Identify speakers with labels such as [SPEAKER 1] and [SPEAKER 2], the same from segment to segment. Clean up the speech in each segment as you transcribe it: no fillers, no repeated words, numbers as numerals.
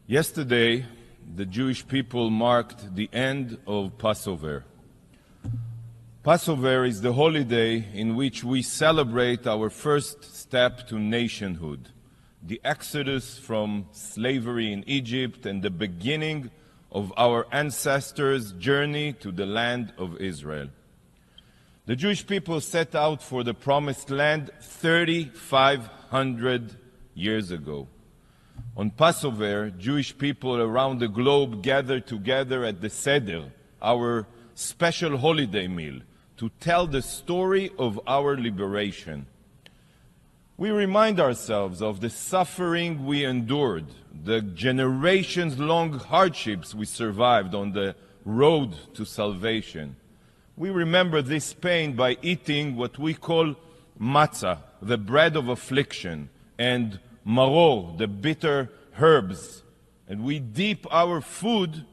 [SPEAKER 1] Yesterday, the Jewish people marked the end of Passover. Passover is the holiday in which we celebrate our first step to nationhood, the exodus from slavery in Egypt and the beginning of our ancestors' journey to the land of Israel. The Jewish people set out for the Promised Land 3,500 years ago. On Passover, Jewish people around the globe gather together at the Seder, our special holiday meal, to tell the story of our liberation. We remind ourselves of the suffering we endured, the generations-long hardships we survived on the road to salvation. We remember this pain by eating what we call matzah, the bread of affliction, and maror, the bitter herbs. And we dip our food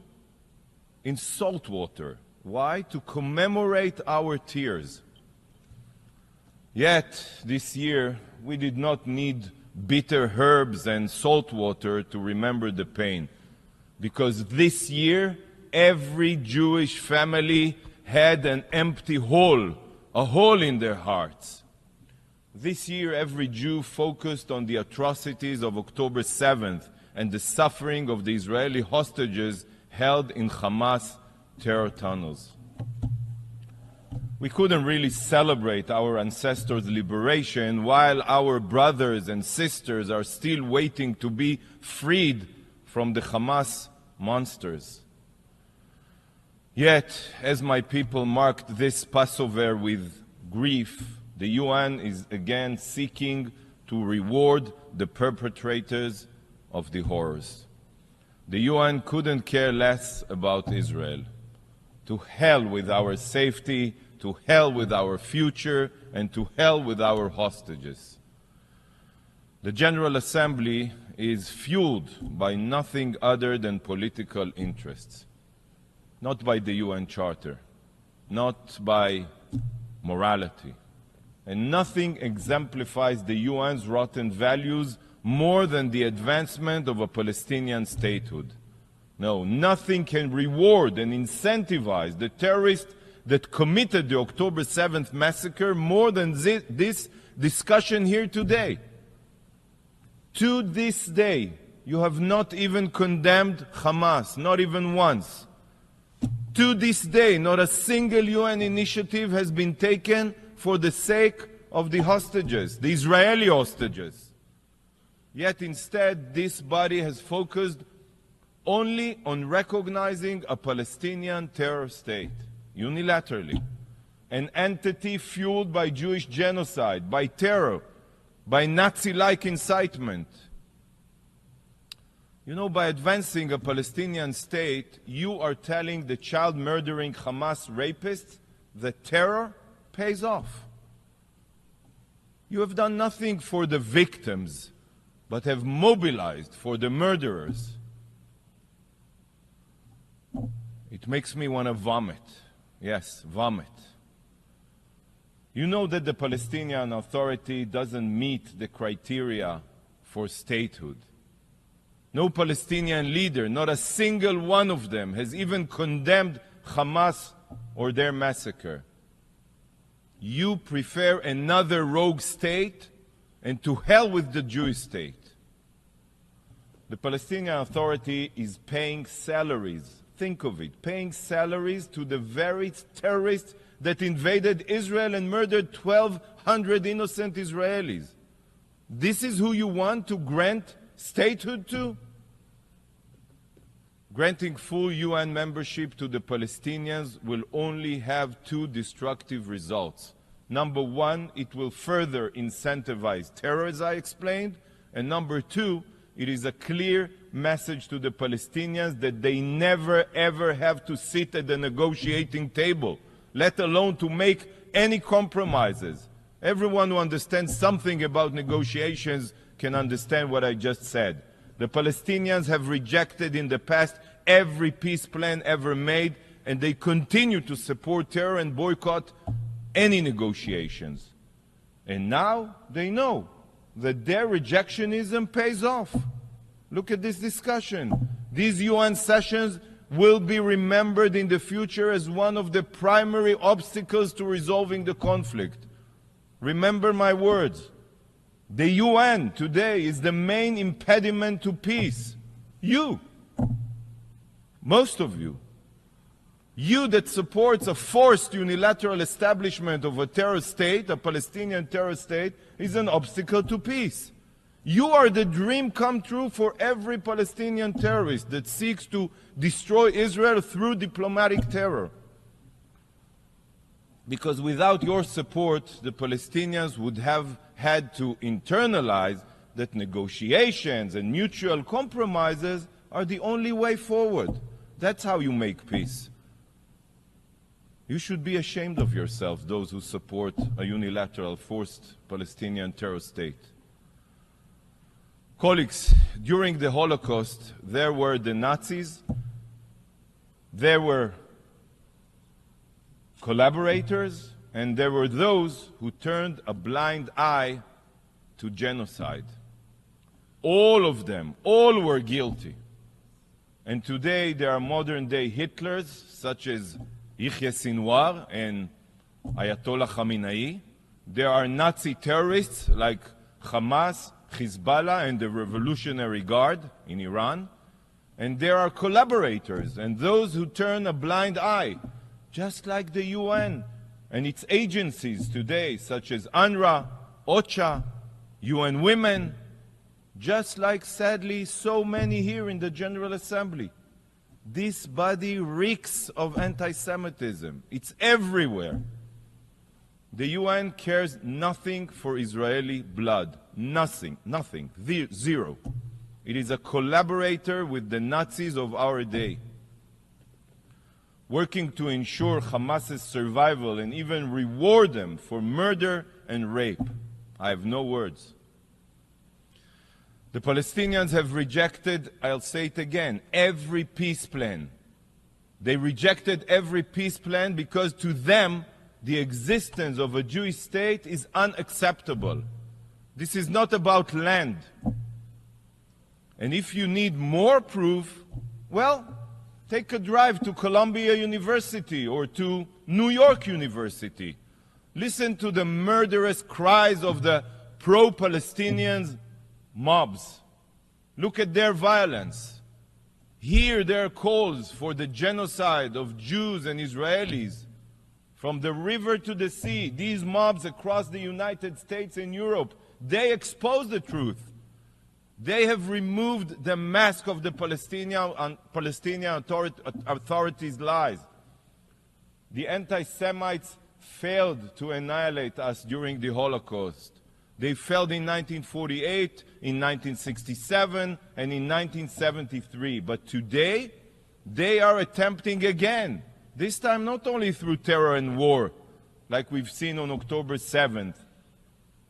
[SPEAKER 1] in salt water. Why? To commemorate our tears. Yet, this year, we did not need bitter herbs and salt water to remember the pain. Because this year, every Jewish family had an empty hole, a hole in their hearts. This year, every Jew focused on the atrocities of October 7th and the suffering of the Israeli hostages held in Hamas terror tunnels. We couldn't really celebrate our ancestors' liberation while our brothers and sisters are still waiting to be freed from the Hamas monsters. Yet, as my people marked this Passover with grief, the UN is again seeking to reward the perpetrators of the horrors. The UN couldn't care less about Israel. To hell with our safety, to hell with our future, and to hell with our hostages. The General Assembly is fueled by nothing other than political interests. Not by the UN Charter, not by morality. And nothing exemplifies the UN's rotten values more than the advancement of a Palestinian statehood. No, nothing can reward and incentivize the terrorists that committed the October 7th massacre more than this discussion here today. To this day, you have not even condemned Hamas, not even once. To this day, not a single UN initiative has been taken for the sake of the hostages, the Israeli hostages. Yet instead, this body has focused only on recognizing a Palestinian terror state, unilaterally, an entity fueled by Jewish genocide, by terror, by Nazi-like incitement. You know, by advancing a Palestinian state, you are telling the child-murdering Hamas rapists that terror pays off. You have done nothing for the victims, but have mobilized for the murderers. It makes me want to vomit. Yes, vomit. You know that the Palestinian Authority doesn't meet the criteria for statehood. No Palestinian leader, not a single one of them, has even condemned Hamas or their massacre. You prefer another rogue state, and to hell with the Jewish state. The Palestinian Authority is paying salaries, think of it, paying salaries to the very terrorists that invaded Israel and murdered 1,200 innocent Israelis. This is who you want to grant statehood to? Granting full UN membership to the Palestinians will only have two destructive results. Number one, it will further incentivize terror, as I explained. And number two, it is a clear message to the Palestinians that they never ever have to sit at the negotiating table, let alone to make any compromises. Everyone who understands something about negotiations can understand what I just said. The Palestinians have rejected in the past every peace plan ever made, and they continue to support terror and boycott any negotiations. And now they know that their rejectionism pays off. Look at this discussion. These UN sessions will be remembered in the future as one of the primary obstacles to resolving the conflict. Remember my words. The UN today is the main impediment to peace. You. Most of you. You that supports a forced unilateral establishment of a terrorist state, a Palestinian terrorist state, is an obstacle to peace. You are the dream come true for every Palestinian terrorist that seeks to destroy Israel through diplomatic terror. Because without your support, the Palestinians would have had to internalize that negotiations and mutual compromises are the only way forward. That's how you make peace. You should be ashamed of yourselves, those who support a unilateral, forced Palestinian terrorist state. Colleagues, during the Holocaust, there were the Nazis, there were collaborators, and there were those who turned a blind eye to genocide. All of them, all were guilty. And today there are modern-day Hitlers, such as Yahya Sinwar and Ayatollah Khamenei. There are Nazi terrorists like Hamas, Hezbollah, and the Revolutionary Guard in Iran. And there are collaborators and those who turn a blind eye, just like the UN and its agencies today, such as UNRWA, OCHA, UN Women, just like, sadly, so many here in the General Assembly. This body reeks of anti-Semitism. It's everywhere. The UN cares nothing for Israeli blood. Nothing. Zero. It is a collaborator with the Nazis of our day, working to ensure Hamas's survival and even reward them for murder and rape. I have no words. The Palestinians have rejected, I'll say it again, every peace plan. They rejected every peace plan because to them, the existence of a Jewish state is unacceptable. This is not about land. And if you need more proof, well, take a drive to Columbia University or to New York University. Listen to the murderous cries of the pro-Palestinians mobs. Look at their violence. Hear their calls for the genocide of Jews and Israelis. From the river to the sea, these mobs across the United States and Europe, they expose the truth. They have removed the mask of the Palestinian authorities' lies. The anti-Semites failed to annihilate us during the Holocaust. They failed in 1948, in 1967, and in 1973. But today, they are attempting again. This time not only through terror and war, like we've seen on October 7th,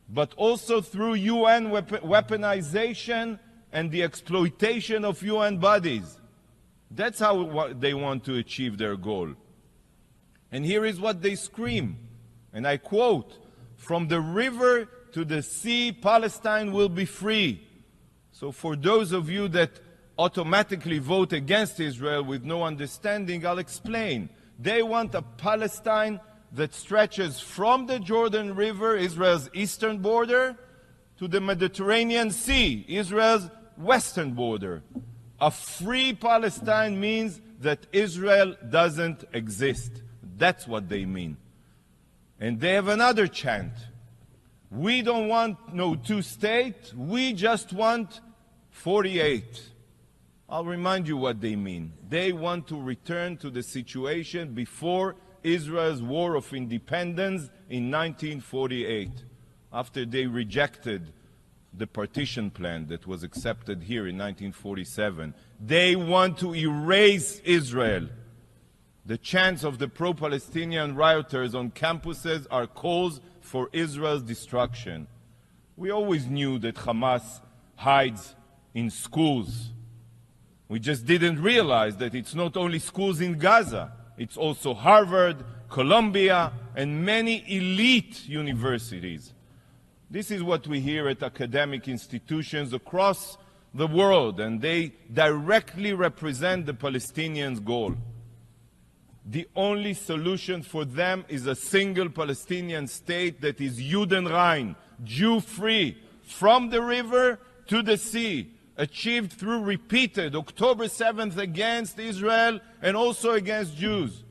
[SPEAKER 1] but also through UN weaponization and the exploitation of UN bodies. That's how they want to achieve their goal. And here is what they scream, and I quote, "From the river to the sea, Palestine will be free." So for those of you that automatically vote against Israel with no understanding, I'll explain. They want a Palestine that stretches from the Jordan River, Israel's eastern border, to the Mediterranean Sea, Israel's western border. A free Palestine means that Israel doesn't exist. That's what they mean. And they have another chant. We don't want no two-state, we just want 48. I'll remind you what they mean. They want to return to the situation before Israel's War of Independence in 1948, after they rejected the partition plan that was accepted here in 1947. They want to erase Israel. The chants of the pro-Palestinian rioters on campuses are calls for Israel's destruction. We always knew that Hamas hides in schools. We just didn't realize that it's not only schools in Gaza, it's also Harvard, Columbia, and many elite universities. This is what we hear at academic institutions across the world, and they directly represent the Palestinians' goal. The only solution for them is a single Palestinian state that is Judenrein, Jew-free, from the river to the sea, achieved through repeated October 7th against Israel and also against Jews.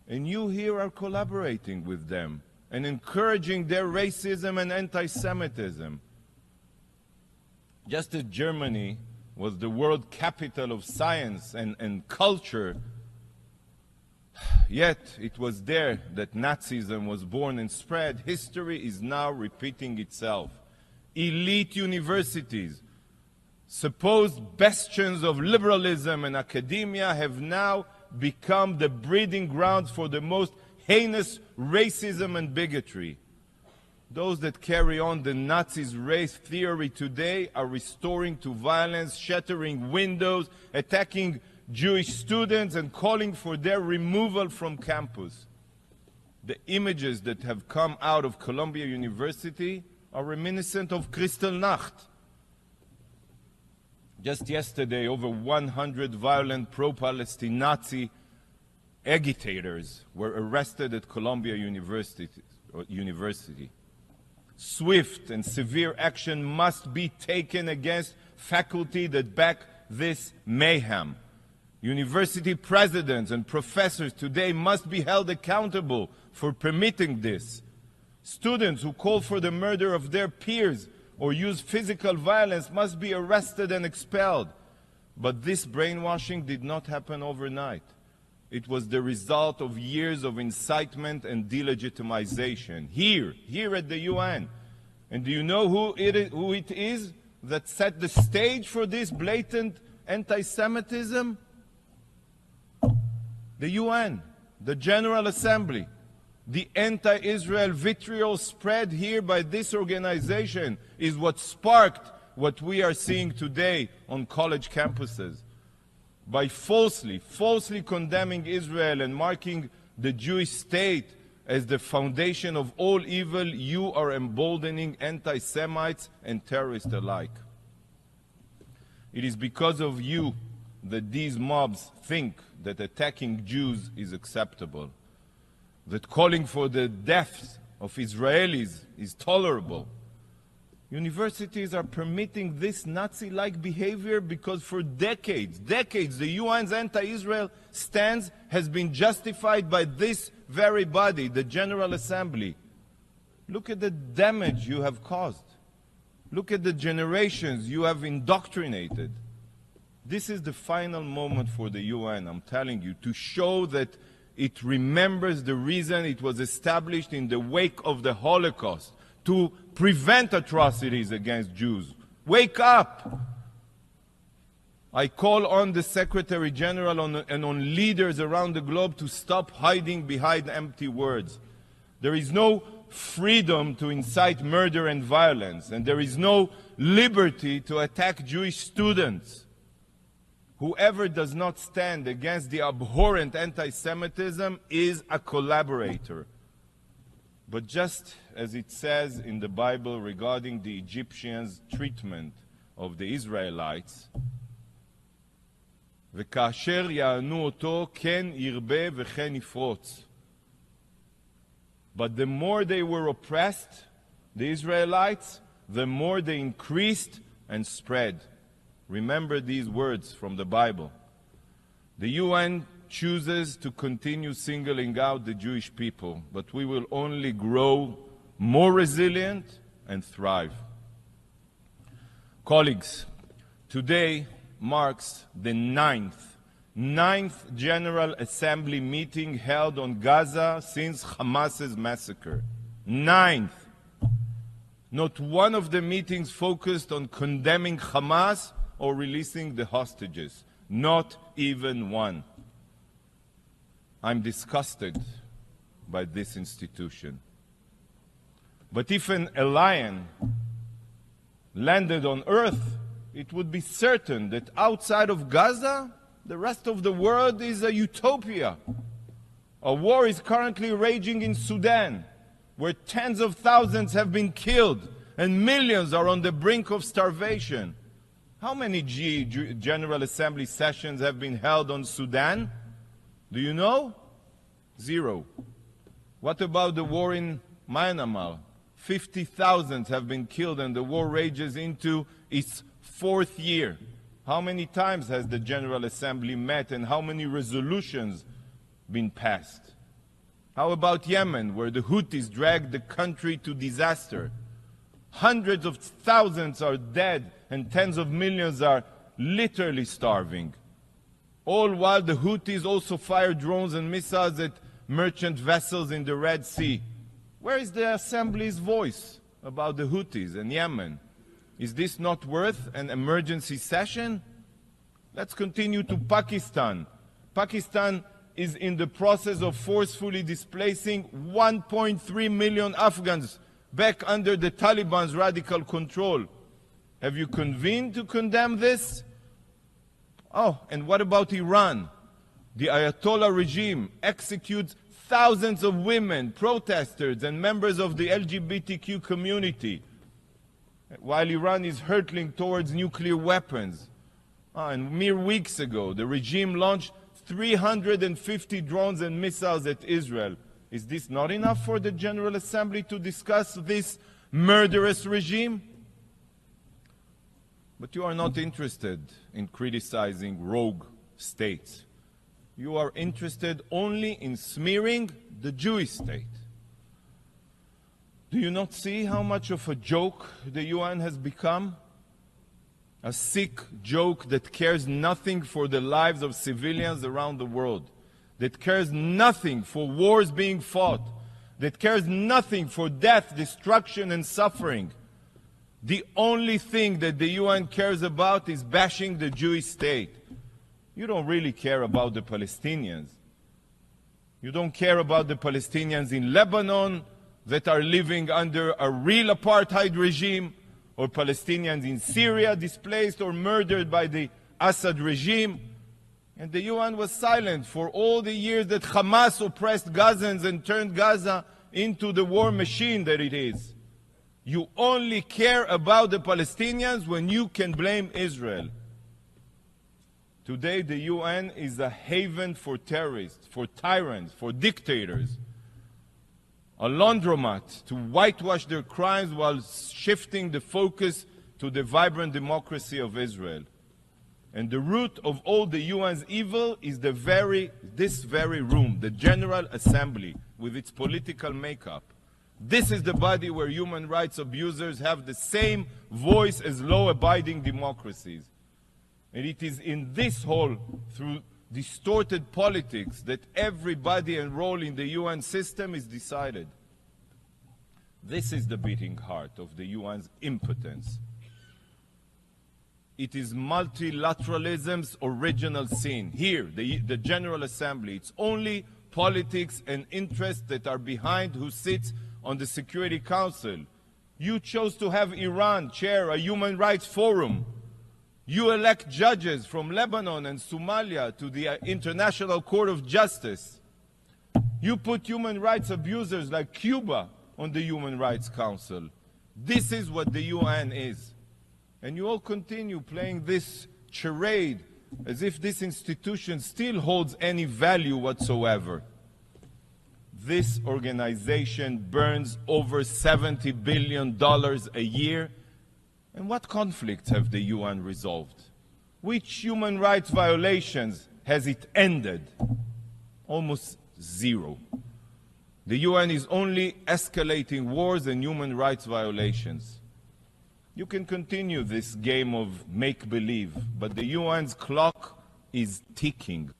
[SPEAKER 1] And you here are collaborating with them and encouraging their racism and anti-Semitism. Just as Germany was the world capital of science and culture, yet it was there that Nazism was born and spread. History is now repeating itself. Elite universities, supposed bastions of liberalism and academia, have now become the breeding grounds for the most heinous racism and bigotry. Those that carry on the Nazis' race theory today are restoring to violence, shattering windows, attacking Jewish students, and calling for their removal from campus. The images that have come out of Columbia University are reminiscent of Kristallnacht. Just yesterday, over 100 violent pro-Palestine Nazi agitators were arrested at Columbia University. Swift and severe action must be taken against faculty that back this mayhem. University presidents and professors today must be held accountable for permitting this. Students who call for the murder of their peers or use physical violence must be arrested and expelled. But this brainwashing did not happen overnight. It was the result of years of incitement and delegitimization here at the UN. And do you know who it is that set the stage for this blatant anti-Semitism? The UN, the General Assembly. The anti-Israel vitriol spread here by this organization is what sparked what we are seeing today on college campuses. By falsely condemning Israel and marking the Jewish state as the foundation of all evil, you are emboldening anti-Semites and terrorists alike. It is because of you that these mobs think that attacking Jews is acceptable, that calling for the deaths of Israelis is tolerable. Universities are permitting this Nazi-like behavior because for decades, the UN's anti-Israel stance has been justified by this very body, the General Assembly. Look at the damage you have caused. Look at the generations you have indoctrinated. This is the final moment for the UN, I'm telling you, to show that it remembers the reason it was established in the wake of the Holocaust, to prevent atrocities against Jews. Wake up! I call on the Secretary General and on leaders around the globe to stop hiding behind empty words. There is no freedom to incite murder and violence, and there is no liberty to attack Jewish students. Whoever does not stand against the abhorrent anti-Semitism is a collaborator. But just as it says in the Bible regarding the Egyptians' treatment of the Israelites, וכאשר יענו אותו, כן ירבה וכן יפרוץ. But the more they were oppressed, the Israelites, the more they increased and spread. Remember these words from the Bible. The UN chooses to continue singling out the Jewish people, but we will only grow more resilient and thrive. Colleagues, today marks the ninth General Assembly meeting held on Gaza since Hamas's massacre. Ninth. Not one of the meetings focused on condemning Hamas or releasing the hostages. Not even one. I'm disgusted by this institution. But if an alien landed on Earth, it would be certain that outside of Gaza, the rest of the world is a utopia. A war is currently raging in Sudan, where tens of thousands have been killed and millions are on the brink of starvation. How many General Assembly sessions have been held on Sudan? Do you know? 0. What about the war in Myanmar? 50,000 have been killed and the war rages into its 4th year. How many times has the General Assembly met and how many resolutions been passed? How about Yemen, where the Houthis dragged the country to disaster? Hundreds of thousands are dead and tens of millions are literally starving. All while the Houthis also fire drones and missiles at merchant vessels in the Red Sea. Where is the Assembly's voice about the Houthis and Yemen? Is this not worth an emergency session? Let's continue to Pakistan. Pakistan is in the process of forcefully displacing 1.3 million Afghans back under the Taliban's radical control. Have you convened to condemn this? Oh, and what about Iran? The Ayatollah regime executes thousands of women, protesters, and members of the LGBTQ community, while Iran is hurtling towards nuclear weapons. And mere weeks ago, the regime launched 350 drones and missiles at Israel. Is this not enough for the General Assembly to discuss this murderous regime? But you are not interested in criticizing rogue states. You are interested only in smearing the Jewish state. Do you not see how much of a joke the UN has become? A sick joke that cares nothing for the lives of civilians around the world, that cares nothing for wars being fought, that cares nothing for death, destruction, and suffering. The only thing that the UN cares about is bashing the Jewish state. You don't really care about the Palestinians. You don't care about the Palestinians in Lebanon that are living under a real apartheid regime, or Palestinians in Syria displaced or murdered by the Assad regime. And the UN was silent for all the years that Hamas oppressed Gazans and turned Gaza into the war machine that it is. You only care about the Palestinians when you can blame Israel. Today, the UN is a haven for terrorists, for tyrants, for dictators. A laundromat to whitewash their crimes while shifting the focus to the vibrant democracy of Israel. And the root of all the UN's evil is this very room, the General Assembly, with its political makeup. This is the body where human rights abusers have the same voice as law-abiding democracies. And it is in this hall, through distorted politics, that every body and role in the UN system is decided. This is the beating heart of the UN's impotence. It is multilateralism's original sin. Here, the General Assembly, it's only politics and interests that are behind who sits on the Security Council. You chose to have Iran chair a human rights forum. You elect judges from Lebanon and Somalia to the International Court of Justice. You put human rights abusers like Cuba on the Human Rights Council. This is what the UN is. And you all continue playing this charade as if this institution still holds any value whatsoever. This organization burns over $70 billion a year. And what conflicts have the UN resolved? Which human rights violations has it ended? Almost zero. The UN is only escalating wars and human rights violations. You can continue this game of make-believe, but the UN's clock is ticking.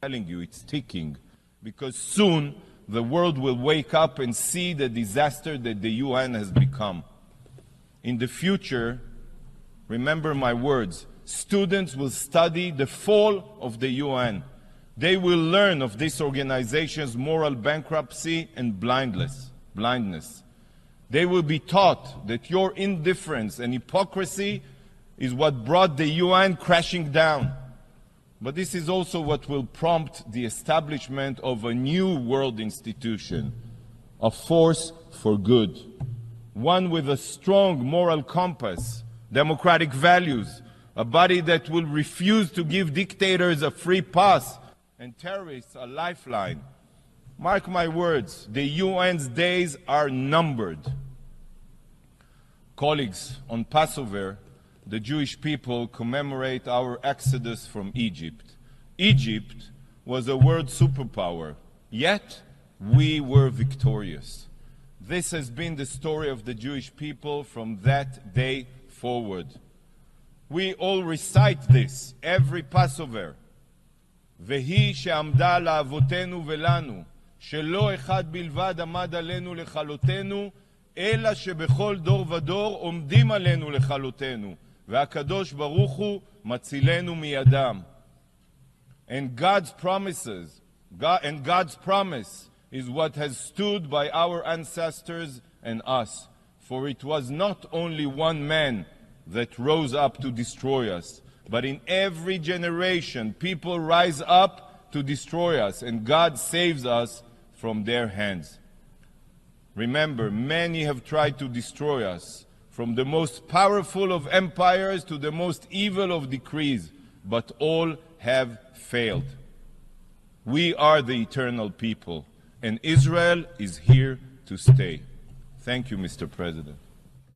[SPEAKER 1] I'm telling you, it's ticking, because soon the world will wake up and see the disaster that the UN has become. In the future, remember my words, students will study the fall of the UN. They will learn of this organization's moral bankruptcy and blindness. They will be taught that your indifference and hypocrisy is what brought the UN crashing down. But this is also what will prompt the establishment of a new world institution, a force for good, one with a strong moral compass, democratic values, a body that will refuse to give dictators a free pass and terrorists a lifeline. Mark my words, the UN's days are numbered. Colleagues, on Passover, the Jewish people commemorate our exodus from Egypt. Egypt was a world superpower, yet we were victorious. This has been the story of the Jewish people from that day forward. We all recite this every Passover. והיא שעמדה לאבותינו ולנו, שלא אחד בלבד עמד עלינו לכלותנו, אלא שבכל דור ודור עומדים עלינו לכלותנו, והקדוש ברוך הוא מצילנו מידם. And God's promises, God's promise is what has stood by our ancestors and us. For it was not only one man that rose up to destroy us, but in every generation people rise up to destroy us, and God saves us from their hands. Remember, many have tried to destroy us, from the most powerful of empires to the most evil of decrees, but all have failed. We are the eternal people, and Israel is here to stay. Thank you, Mr. President.